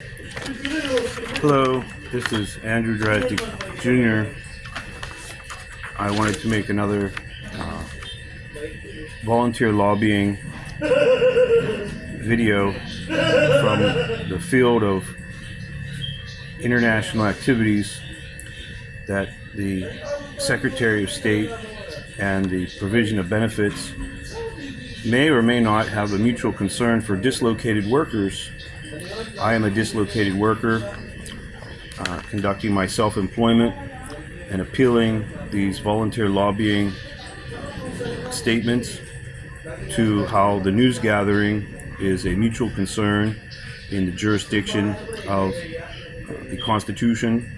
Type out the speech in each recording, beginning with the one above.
Hello, this is Andrew Drastic Jr. I wanted to make another volunteer lobbying video from the field of international activities that the Secretary of State and the provision of benefits may or may not have a mutual concern for dislocated workers. I am a dislocated worker conducting my self-employment and appealing these volunteer lobbying statements to how the Newsgathering is a mutual concern in the jurisdiction of the Constitution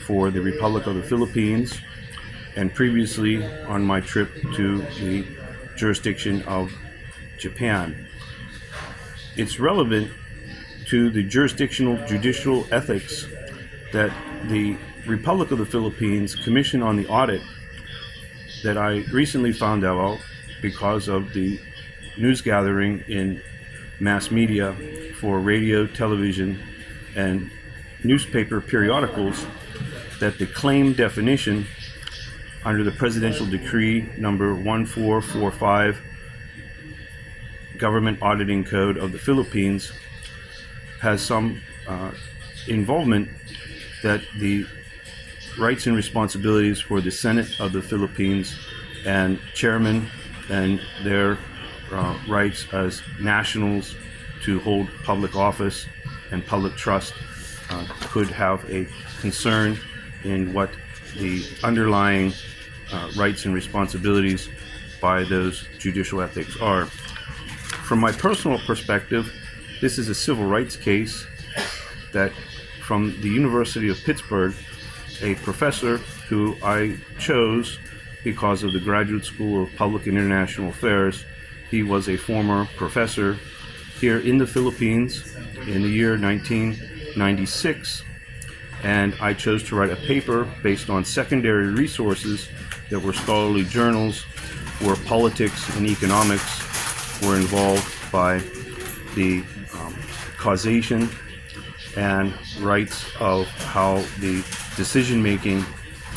for the Republic of the Philippines, and previously on my trip to the jurisdiction of Japan. It's relevant to the jurisdictional judicial ethics that the Republic of the Philippines Commission on the Audit that I recently found out because of the newsgathering in mass media for radio, television, and newspaper periodicals that the claim definition under the Presidential Decree number 1445 Government Auditing Code of the Philippines has some involvement that the rights and responsibilities for the Senate of the Philippines and chairman and their rights as nationals to hold public office and public trust could have a concern in what the underlying rights and responsibilities by those judicial ethics are. From my personal perspective, this is a civil rights case that from the University of Pittsburgh, a professor who I chose because of the Graduate School of Public and International Affairs. He was a former professor here in the Philippines in the year 1996, and I chose to write a paper based on secondary resources that were scholarly journals where politics and economics were involved by the causation and rights of how the decision making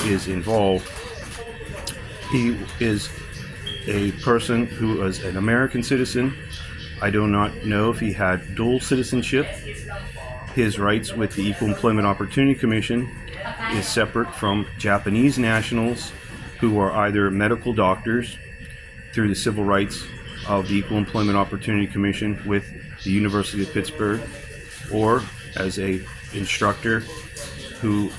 is involved. He is a person who is an American citizen. I do not know if he had dual citizenship. His rights with the Equal Employment Opportunity Commission is separate from Japanese nationals who are either medical doctors through the civil rights of the Equal Employment Opportunity Commission with the University of Pittsburgh, or as a instructor who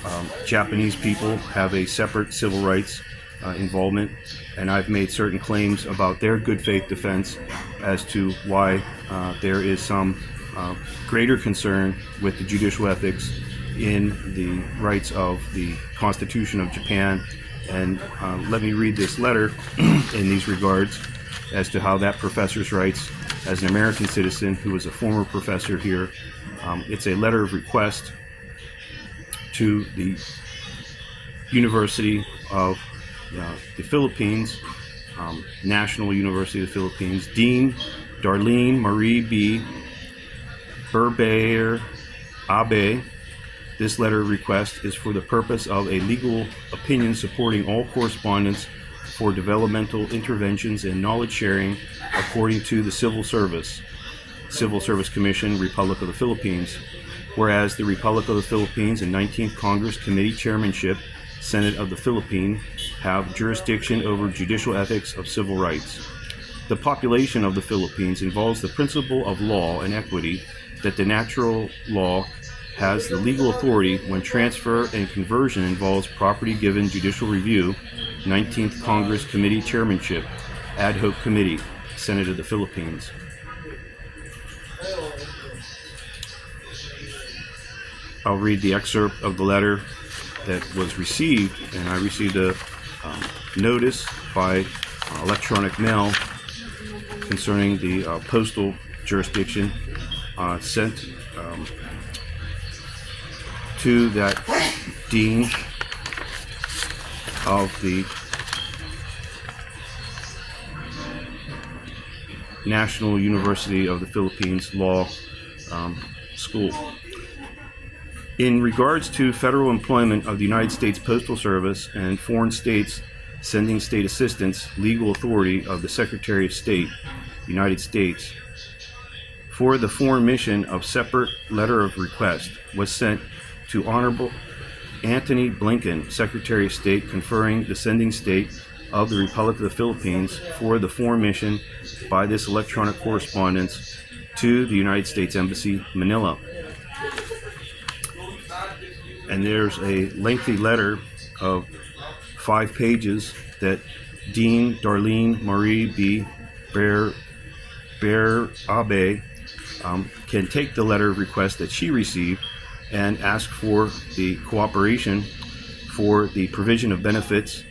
Japanese people have a separate civil rights involvement, and I've made certain claims about their good faith defense as to why there is some greater concern with the judicial ethics in the rights of the Constitution of Japan. And let me read this letter in these regards as to how that professor's rights as an American citizen who was a former professor here. It's a letter of request to the University of the Philippines, National University of the Philippines, Dean Darlene Marie B. Burbayer Abe. This letter of request is for the purpose of a legal opinion supporting all correspondence for developmental interventions and knowledge sharing according to the Civil Service Commission, Republic of the Philippines. Whereas the Republic of the Philippines and 19th Congress Committee Chairmanship, Senate of the Philippines, have jurisdiction over judicial ethics of civil rights. The population of the Philippines involves the principle of law and equity that the natural law has the legal authority when transfer and conversion involves property given judicial review. 19th Congress Committee Chairmanship, Ad Hoc Committee, Senate of the Philippines. I'll read the excerpt of the letter that was received, and I received a notice by electronic mail concerning the postal jurisdiction sent to that dean of the National University of the Philippines Law School. In regards to federal employment of the United States Postal Service and foreign states sending state assistance, legal authority of the Secretary of State, United States, for the foreign mission of separate letter of request was sent to Honorable Antony Blinken, Secretary of State, conferring the sending state of the Republic of the Philippines for the foreign mission by this electronic correspondence to the United States Embassy, Manila. And there's a lengthy letter of 5 pages that Dean Darlene Marie B. Bear Abe can take the letter of request that she received and ask for the cooperation for the provision of benefits,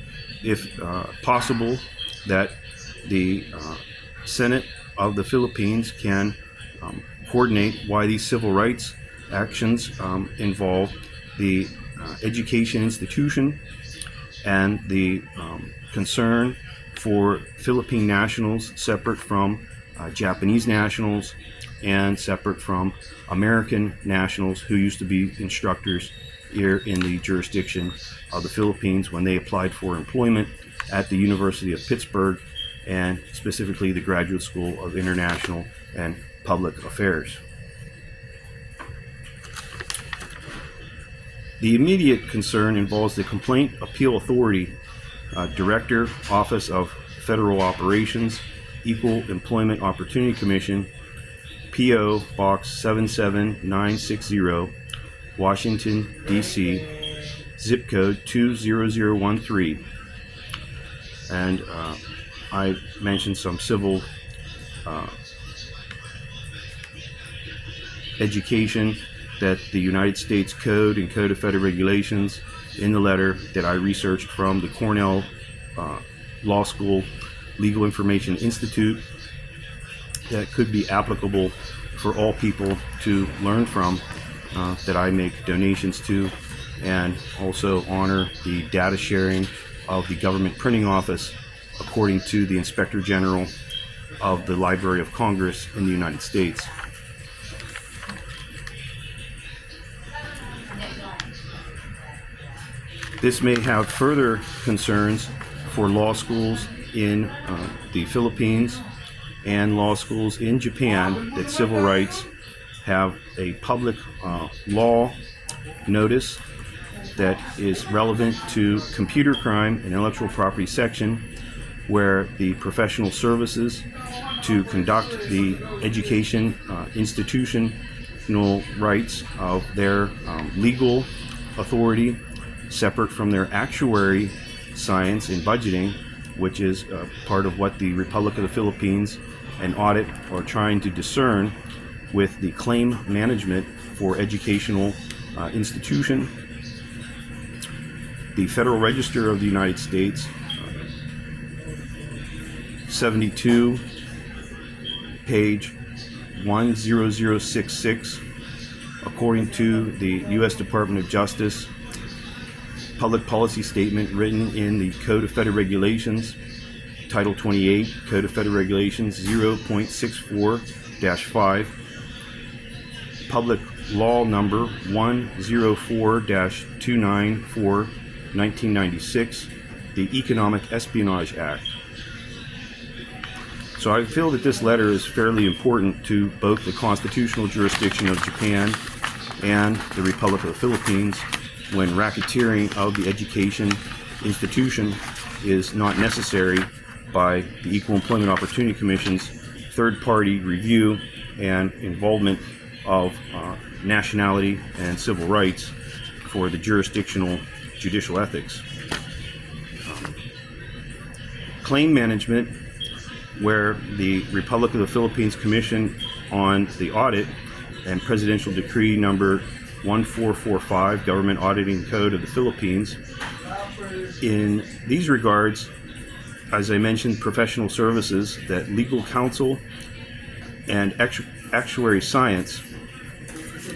if possible, that the Senate of the Philippines can coordinate why these civil rights actions involve the education institution and the concern for Philippine nationals separate from Japanese nationals and separate from American nationals who used to be instructors here in the jurisdiction of the Philippines when they applied for employment at the University of Pittsburgh and specifically the Graduate School of International and Public Affairs. The immediate concern involves the Complaint Appeal Authority, Director, Office of Federal Operations, Equal Employment Opportunity Commission, P.O. Box 77960, Washington, D.C., zip code 20013. And I mentioned some civil education that the United States Code and Code of Federal Regulations in the letter that I researched from the Cornell Law School Legal Information Institute that could be applicable for all people to learn from, that I make donations to, and also honor the data sharing of the Government Printing Office according to the Inspector General of the Library of Congress in the United States. This may have further concerns for law schools in the Philippines and law schools in Japan that civil rights have a public law notice that is relevant to computer crime and intellectual property section, where the professional services to conduct the education institutional rights of their legal authority separate from their actuary science in budgeting, which is part of what the Republic of the Philippines and audit are trying to discern with the claim management for educational institution. The Federal Register of the United States, 72, page 10066, according to the U.S. Department of Justice public policy statement written in the Code of Federal Regulations, Title 28, Code of Federal Regulations 0.64-5, Public Law Number 104-294, 1996, the Economic Espionage Act. So I feel that this letter is fairly important to both the constitutional jurisdiction of Japan and the Republic of the Philippines, when racketeering of the education institution is not necessary by the Equal Employment Opportunity Commission's third-party review and involvement of nationality and civil rights for the jurisdictional judicial ethics. Claim management, where the Republic of the Philippines Commission on the Audit and Presidential Decree number 1445, Government Auditing Code of the Philippines. In these regards, as I mentioned, professional services, that legal counsel and actuary science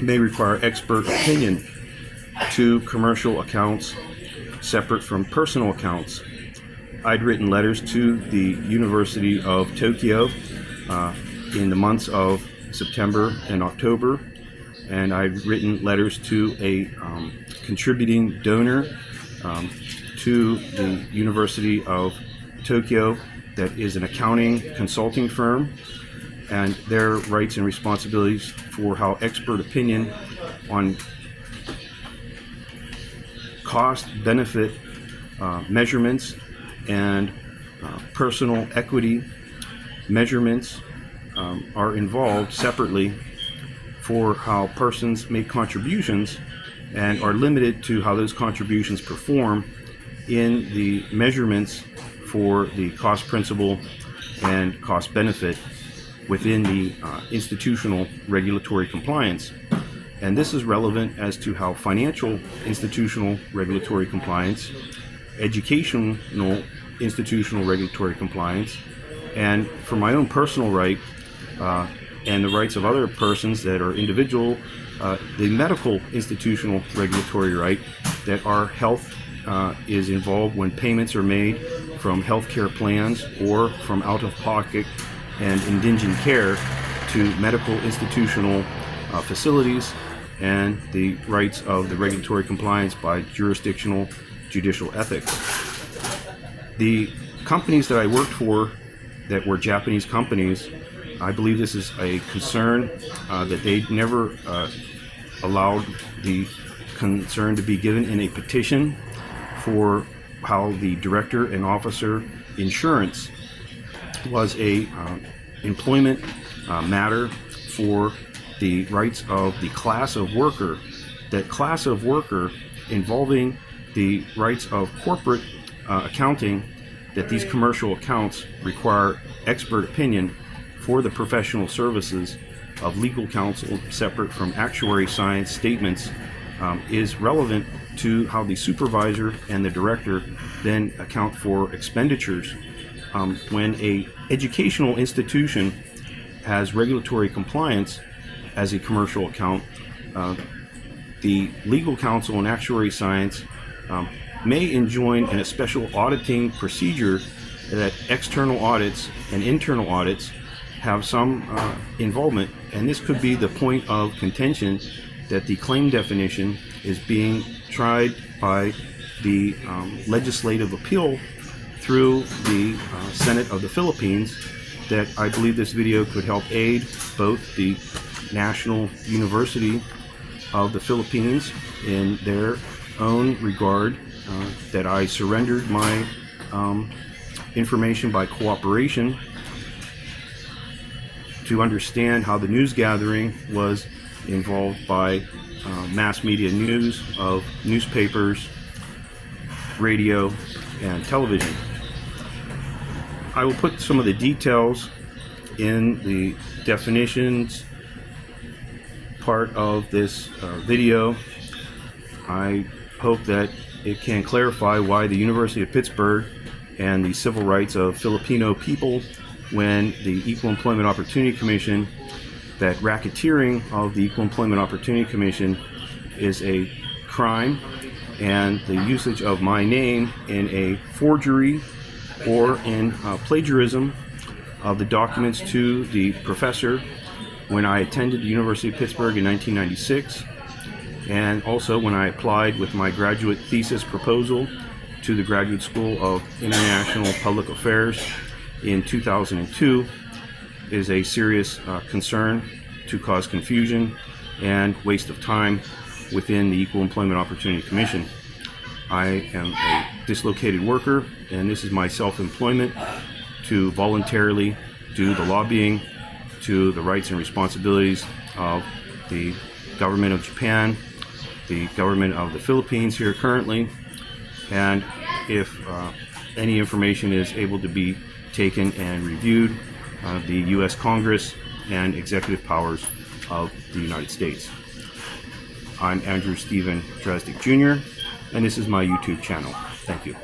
may require expert opinion to commercial accounts separate from personal accounts. I'd written letters to the University of Tokyo in the months of September and October, and I've written letters to a contributing donor to the University of Tokyo that is an accounting consulting firm, and their rights and responsibilities for how expert opinion on cost-benefit measurements and personal equity measurements are involved separately for how persons make contributions and are limited to how those contributions perform in the measurements for the cost principle and cost benefit within the institutional regulatory compliance. And this is relevant as to how financial institutional regulatory compliance, educational institutional regulatory compliance, and for my own personal right and the rights of other persons that are individual, the medical institutional regulatory right that our health is involved when payments are made from healthcare plans or from out-of-pocket and indigent care to medical institutional facilities, and the rights of the regulatory compliance by jurisdictional judicial ethics. The companies that I worked for that were Japanese companies, I believe this is a concern that they never allowed the concern to be given in a petition for how the director and officer insurance was a employment matter for the rights of the class of worker. That class of worker involving the rights of corporate accounting, that these commercial accounts require expert opinion for the professional services of legal counsel separate from actuary science statements is relevant to how the supervisor and the director then account for expenditures. When a educational institution has regulatory compliance as a commercial account, the legal counsel and actuary science may enjoin in a special auditing procedure that external audits and internal audits have some involvement, and this could be the point of contention that the claim definition is being tried by the legislative appeal through the Senate of the Philippines, that I believe this video could help aid both the National University of the Philippines in their own regard, that I surrendered my information by cooperation to understand how the Newsgathering was involved by mass media news of newspapers, radio, and television. I will put some of the details in the definitions part of this video. I hope that it can clarify why the University of Pittsburgh and the civil rights of Filipino people, when the Equal Employment Opportunity Commission, that racketeering of the Equal Employment Opportunity Commission is a crime, and the usage of my name in a forgery or in plagiarism of the documents to the professor when I attended the University of Pittsburgh in 1996, and also when I applied with my graduate thesis proposal to the Graduate School of International Public Affairs in 2002, is a serious concern to cause confusion and waste of time within the Equal Employment Opportunity Commission. I am a dislocated worker, and this is my self-employment to voluntarily do the lobbying to the rights and responsibilities of the government of Japan, the government of the Philippines here currently, and if any information is able to be taken and reviewed, the U.S. Congress and executive powers of the United States. I'm Andrew Stephen Dresdick Jr., and this is my YouTube channel. Thank you.